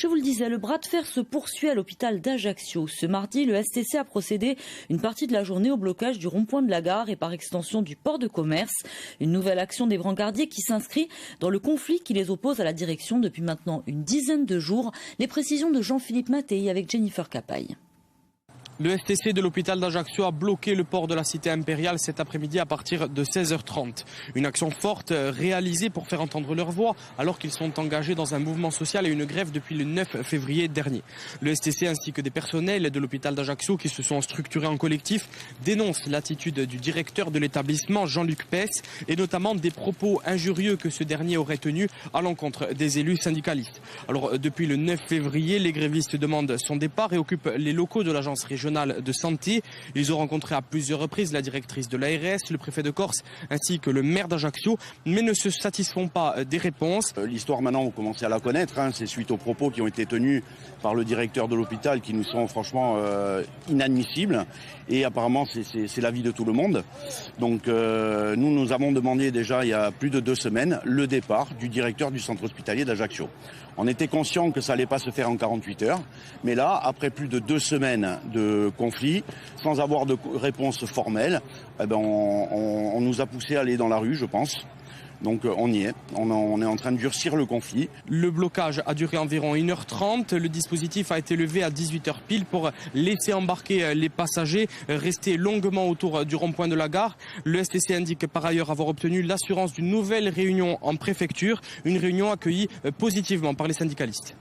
Je vous le disais, le bras de fer se poursuit à l'hôpital d'Ajaccio. Ce mardi, le STC a procédé une partie de la journée au blocage du rond-point de la gare et par extension du port de commerce. Une nouvelle action des brancardiers qui s'inscrit dans le conflit qui les oppose à la direction depuis maintenant une dizaine de jours. Les précisions de Jean-Philippe Mattei avec Jennifer Capaille. Le STC de l'hôpital d'Ajaccio a bloqué le port de la cité impériale cet après-midi à partir de 16h30. Une action forte réalisée pour faire entendre leur voix alors qu'ils sont engagés dans un mouvement social et une grève depuis le 9 février dernier. Le STC ainsi que des personnels de l'hôpital d'Ajaccio qui se sont structurés en collectif dénoncent l'attitude du directeur de l'établissement, Jean-Luc Pess, et notamment des propos injurieux que ce dernier aurait tenus à l'encontre des élus syndicalistes. Alors depuis le 9 février, les grévistes demandent son départ et occupent les locaux de l'agence régionale de santé. Ils ont rencontré à plusieurs reprises la directrice de l'ARS, le préfet de Corse ainsi que le maire d'Ajaccio, mais ne se satisfont pas des réponses. L'histoire maintenant, vous commencez à la connaître, c'est suite aux propos qui ont été tenus par le directeur de l'hôpital qui nous sont franchement inadmissibles et apparemment c'est l'avis de tout le monde. Donc nous avons demandé déjà il y a plus de 2 semaines le départ du directeur du centre hospitalier d'Ajaccio. On était conscient que ça n'allait pas se faire en 48 heures, mais là, après plus de 2 semaines de conflit, sans avoir de réponse formelle, on nous a poussé à aller dans la rue, je pense. Donc on y est, on est en train de durcir le conflit. Le blocage a duré environ 1h30, le dispositif a été levé à 18h pile pour laisser embarquer les passagers, rester longuement autour du rond-point de la gare. Le STC indique par ailleurs avoir obtenu l'assurance d'une nouvelle réunion en préfecture, une réunion accueillie positivement par les syndicalistes.